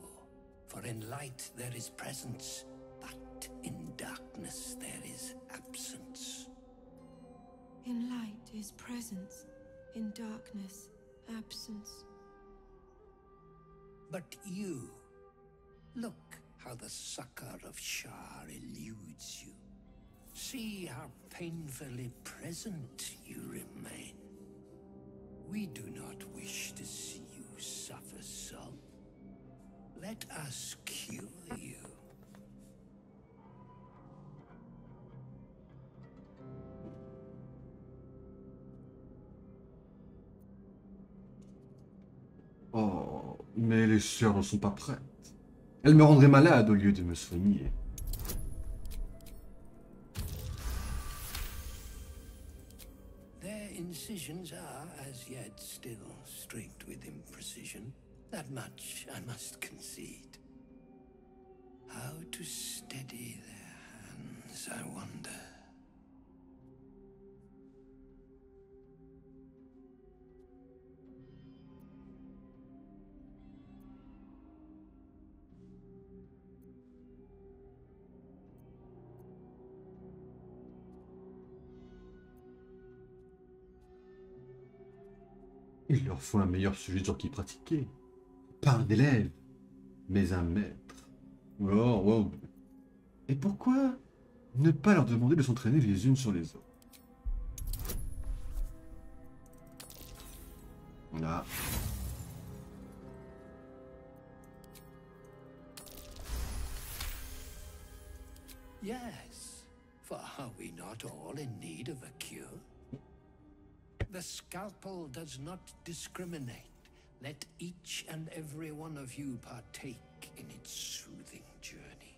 For in light there is presence, but in darkness there is absence. In light is presence, in darkness, absence. But you, look how the succor of Shah eludes you. See how painfully present you remain. We do not wish to see you suffer so. Let us cure you. Oh, mais les sœurs ne sont pas prêtes. Elles me rendraient malade au lieu de me soigner. Their incisions are, as yet, still streaked with imprecision. That much I must concede. How to steady their hands, I wonder. Il leur faut un meilleur sujet sur qui pratiquer. Pas un élève, mais un maître. Oh, wow. Et pourquoi ne pas leur demander de s'entraîner les unes sur les autres? Voilà. Yes, for are we not all in need of a cure? The scalpel does not discriminate. Let each and every one of you partake in its soothing journey.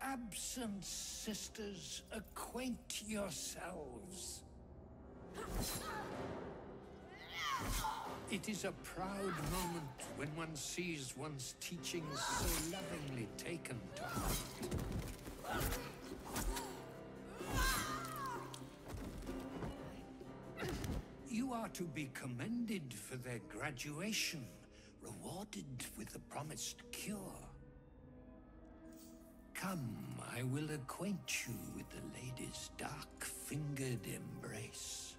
Absence, sisters, acquaint yourselves. It is a proud moment when one sees one's teachings so lovingly taken to heart. You are to be commended for their graduation, rewarded with the promised cure. Come, I will acquaint you with the lady's dark-fingered embrace.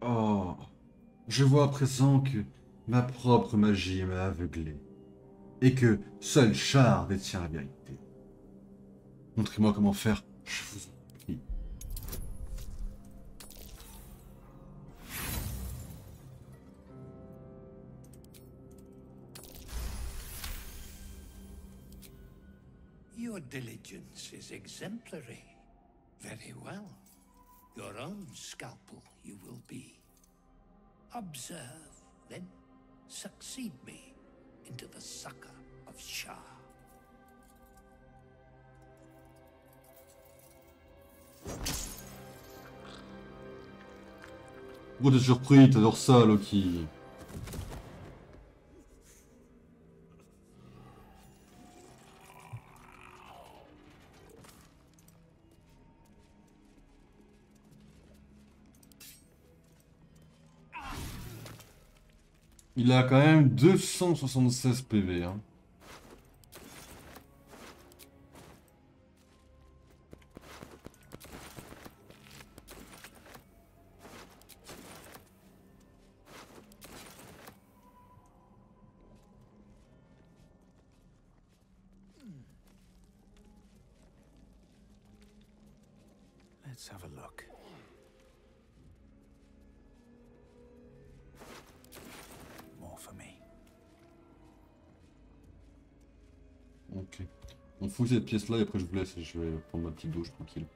Oh, je vois à présent que ma propre magie m'a aveuglé. Et que seul Shah détient la vérité. Montrez-moi comment faire, je vous en prie. Your diligence is exemplary. Very well. Your own scalpel you will be. Observe, then succeed me into the succor of Shah. Oh, t'es surpris, t'adores ça, Loki. Il a quand même 276 PV, hein. Let's have a look. More for me. Ok. On fout cette pièce là et après je vous laisse et je vais prendre ma petite douche tranquille.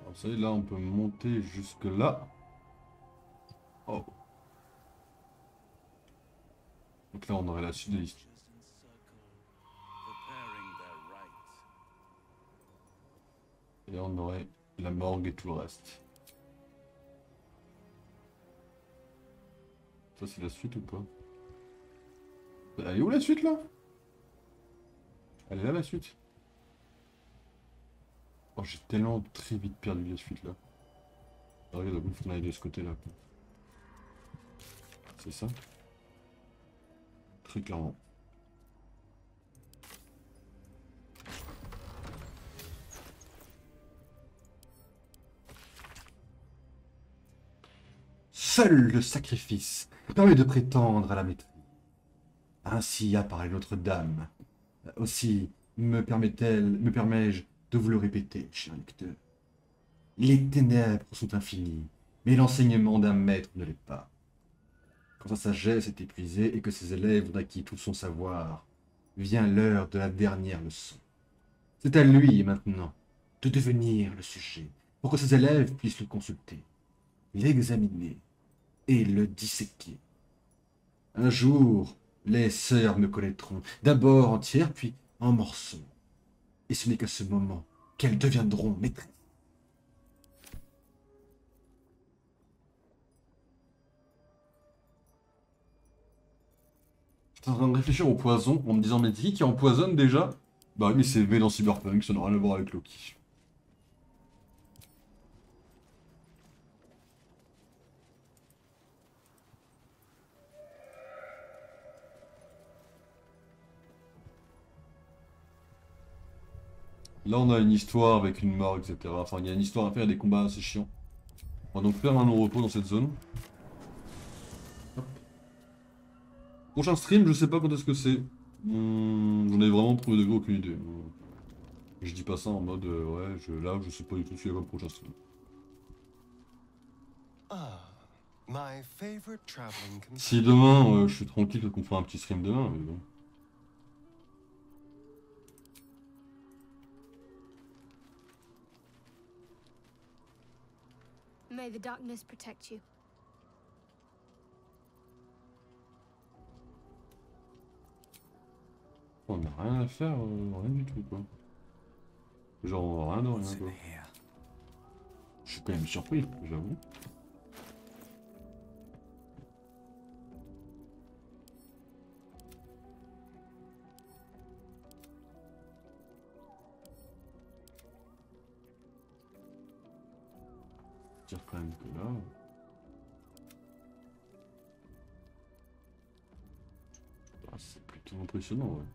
Alors ça y est, là on peut monter jusque là. Oh. Donc là on aurait la suite de l'histoire. Et on aurait la morgue et tout le reste. Ça c'est la suite ou pas? Elle est où la suite là? Elle est là la suite? Oh, j'ai tellement très vite perdu la suite là. Ah, regarde, il faut qu'on aille de ce côté là. C'est ça? Très clairement. Seul le sacrifice permet de prétendre à la maîtrise. Ainsi a parlé Notre-Dame. Aussi me permets-je de vous le répéter, cher lecteur. Les ténèbres sont infinies, mais l'enseignement d'un maître ne l'est pas. Quand sa sagesse est épuisée et que ses élèves ont acquis tout son savoir, vient l'heure de la dernière leçon. C'est à lui, maintenant, de devenir le sujet, pour que ses élèves puissent le consulter, l'examiner et le disséquer. Un jour, les sœurs me connaîtront, d'abord entières, puis en morceaux. Et ce n'est qu'à ce moment qu'elles deviendront maîtresses. J'étais en train de réfléchir au poison en me disant, mais qui empoisonne déjà? Bah oui, mais c'est V dans Cyberpunk, ça n'a rien à voir avec Loki. Là, on a une histoire avec une mort, etc. Enfin, il y a une histoire à faire, des combats assez chiants. On va donc faire un non-repos dans cette zone. Hop. Prochain stream, je sais pas quand est-ce que c'est. J'en ai vraiment trouvé de gros aucune idée. Je dis pas ça en mode, ouais, là, je sais pas du tout si il y a comme prochain stream. Si demain, je suis tranquille qu'on fera un petit stream demain, mais bon. May the darkness protect you. On n'a rien à faire, rien du tout quoi. Genre rien de rien quoi. Je suis quand même surpris, j'avoue. Dire quand même que là. Ah, c'est plutôt impressionnant, ouais.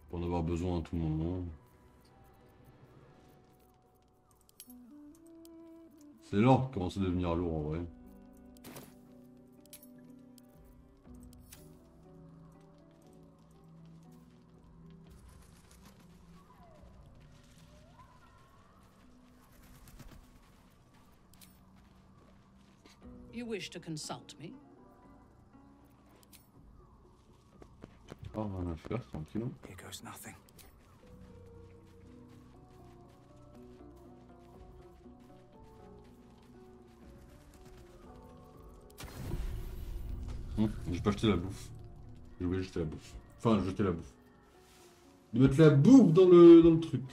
Pour en avoir besoin à tout moment. C'est l'or qui commence à devenir lourd en vrai. You wish to consult me? Oh, rien à faire, tranquille. Here goes nothing. J'ai pas jeté la bouffe. J'ai oublié de jeter la bouffe. Enfin, jeter la bouffe. De mettre la bouffe dans le truc.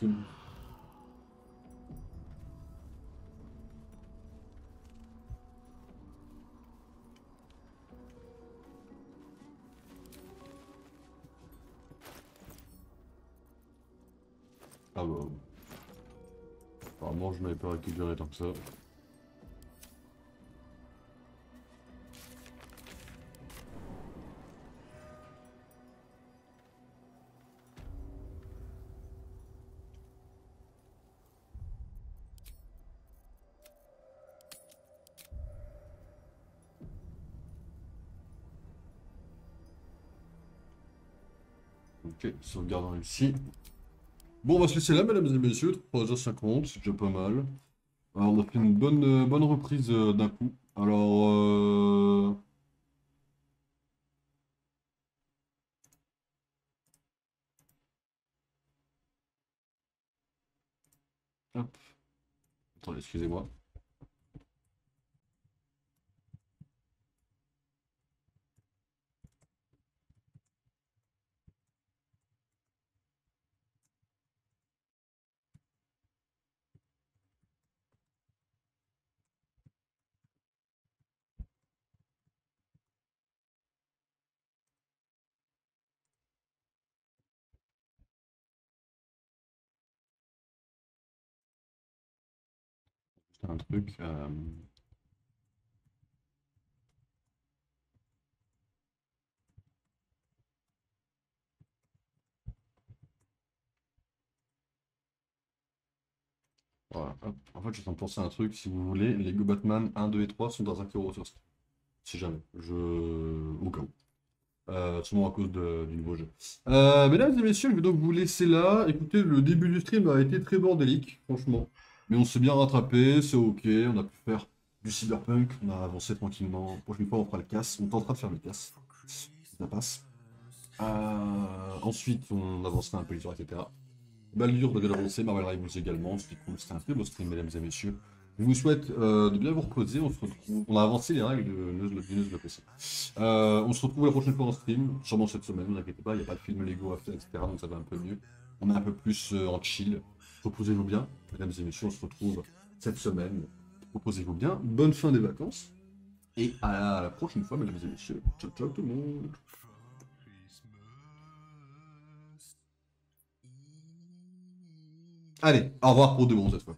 Ah bah... Apparemment je n'avais pas récupéré tant que ça. Ok, sauvegarde réussi. Bon, on va se laisser là, mesdames et messieurs. 3h50, c'est déjà pas mal. Alors, on a fait une bonne reprise d'un coup. Alors, hop. Attendez, excusez-moi. C'est un truc. Voilà, hop. En fait, je suis en train de penser à un truc. Si vous voulez, les Go Batman 1, 2 et 3 sont dans un euros sur Steam. Si jamais. Au cas où. Sûrement à cause du nouveau jeu. Mesdames et messieurs, je vais donc vous laisser là. Écoutez, le début du stream a été très bordélique, franchement. Mais on s'est bien rattrapé, c'est ok. On a pu faire du cyberpunk, on a avancé tranquillement. La prochaine fois, on fera le casse. On tentera de faire le casse. Ça passe. Ensuite, on avancera un peu l'histoire, etc. Baldur devait l'avancer, Marvel Rivals également. C'était cool, c'était un très beau stream, mesdames et messieurs. Je vous souhaite de bien vous reposer. On se retrouve. On a avancé les règles du News de PC. On se retrouve la prochaine fois en stream, sûrement cette semaine, ne vous inquiétez pas, il n'y a pas de film Lego à faire, etc. Donc ça va un peu mieux. On est un peu plus en chill. Reposez-vous bien, mesdames et messieurs, on se retrouve cette semaine. Reposez-vous bien, bonne fin des vacances. Et à la prochaine fois, mesdames et messieurs. Ciao, ciao tout le monde. Allez, au revoir pour de bon cette fois.